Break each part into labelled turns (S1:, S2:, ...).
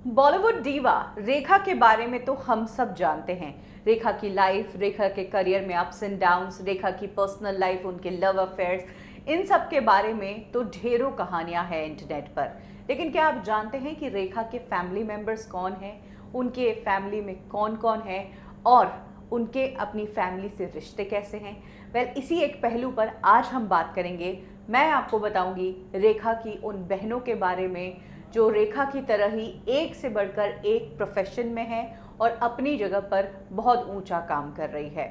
S1: Bollywood diva रेखा के बारे में तो हम सब जानते हैं। रेखा की लाइफ, रेखा के करियर में अप्स एंड डाउन्स, रेखा की पर्सनल लाइफ, उनके लव अफेयर्स, इन सब के बारे में तो ढेरों कहानियां हैं इंटरनेट पर। लेकिन क्या आप जानते हैं कि रेखा के फैमिली मेंबर्स कौन हैं, उनके फैमिली में कौन कौन है और उनके अपनी फैमिली से रिश्ते कैसे हैं? इसी एक पहलू पर आज हम बात करेंगे। मैं आपको बताऊंगी रेखा की उन बहनों के बारे में जो रेखा की तरह ही एक से बढ़कर एक प्रोफेशन में है और अपनी जगह पर बहुत ऊंचा काम कर रही है।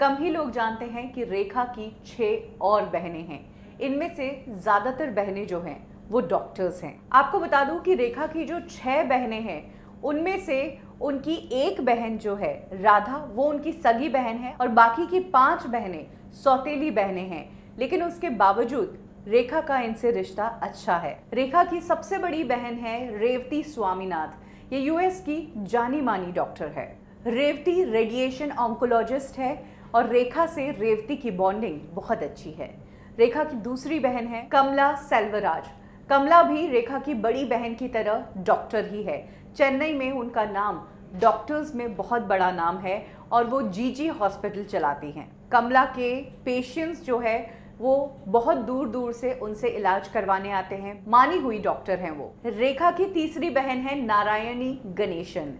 S1: कम ही लोग जानते हैं कि रेखा की 6 और बहनें हैं। इनमें से ज़्यादातर बहनें जो हैं वो डॉक्टर्स हैं। आपको बता दूं कि रेखा की जो 6 बहनें हैं उनमें से उनकी एक बहन जो है राधा, वो उनकी सगी बहन है और बाकी की 5 बहनें सौतेली बहनें हैं। लेकिन उसके बावजूद रेखा का इनसे रिश्ता अच्छा है। रेखा की सबसे बड़ी बहन है रेवती स्वामीनाथ। ये यूएस की जानी मानी डॉक्टर है। रेवती रेडिएशन ऑन्कोलॉजिस्ट है और रेखा से रेवती की बॉन्डिंग बहुत अच्छी है। रेखा की दूसरी बहन है कमला सेल्वराज। कमला भी रेखा की बड़ी बहन की तरह डॉक्टर ही है। चेन्नई में उनका नाम डॉक्टर्स में बहुत बड़ा नाम है और वो जीजी हॉस्पिटल चलाती हैं। कमला के पेशेंट्स जो है वो बहुत दूर दूर से उनसे इलाज करवाने आते हैं। मानी हुई डॉक्टर हैं वो। रेखा की तीसरी बहन है नारायणी गणेशन।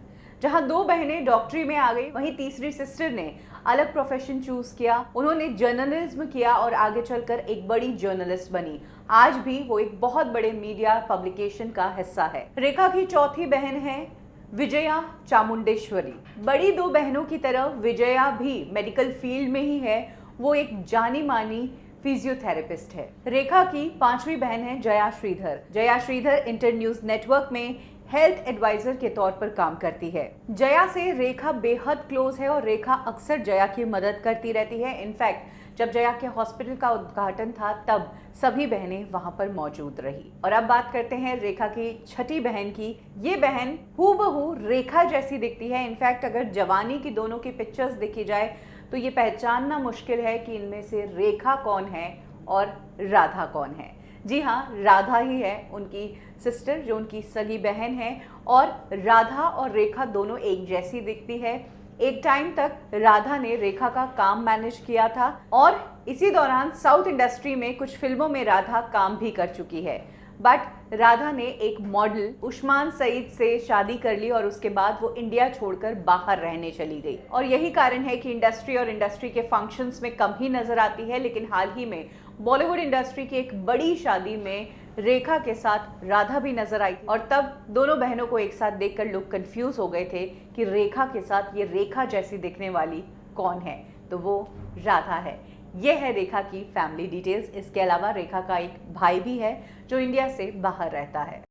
S1: जहां 2 बहनें डॉक्टरी में आ गई, वहीं तीसरी सिस्टर ने अलग प्रोफेशन चूज किया। उन्होंने जर्नलिज्म किया और आगे चलकर एक बड़ी जर्नलिस्ट बनी। आज भी वो एक बहुत बड़े मीडिया पब्लिकेशन का हिस्सा है। रेखा की चौथी बहन है विजया चामुंडेश्वरी। बड़ी 2 बहनों की तरह विजया भी मेडिकल फील्ड में ही है। वो एक जानी मानी फिजियोथेरेपिस्ट है। रेखा की 5वीं बहन है Jaya Sridhar. Jaya Sridhar inter news network में हेल्थ एडवाइजर के तौर पर काम करती है। जया से रेखा बेहद क्लोज है और रेखा अक्सर जया की मदद करती रहती है। इनफैक्ट जब जया के हॉस्पिटल का उद्घाटन था तब सभी बहनें वहां पर मौजूद रही। और अब बात करते हैं रेखा की 6ठी बहन की। ये बहन हूबहू रेखा जैसी दिखती है। इनफैक्ट अगर जवानी की दोनों की पिक्चर्स देखी जाए तो ये पहचानना मुश्किल है कि इनमें से रेखा कौन है और राधा कौन है। जी हाँ, राधा ही है उनकी सिस्टर, जो उनकी सगी बहन है। और राधा और रेखा दोनों एक जैसी दिखती है। एक टाइम तक राधा ने रेखा का काम मैनेज किया था और इसी दौरान साउथ इंडस्ट्री में कुछ फिल्मों में राधा काम भी कर चुकी है। बट राधा ने एक मॉडल उस्मान सईद से शादी कर ली और उसके बाद वो इंडिया छोड़कर बाहर रहने चली गई। और यही कारण है कि इंडस्ट्री के फंक्शंस में कम ही नजर आती है। लेकिन हाल ही में बॉलीवुड इंडस्ट्री की एक बड़ी शादी में रेखा के साथ राधा भी नजर आई और तब दोनों बहनों को एक साथ देखकर लोग कंफ्यूज हो गए थे कि रेखा के साथ ये रेखा जैसी दिखने वाली कौन है। तो वो राधा है। ये है रेखा की फैमिली डिटेल्स। इसके अलावा रेखा का एक भाई भी है जो इंडिया से बाहर रहता है।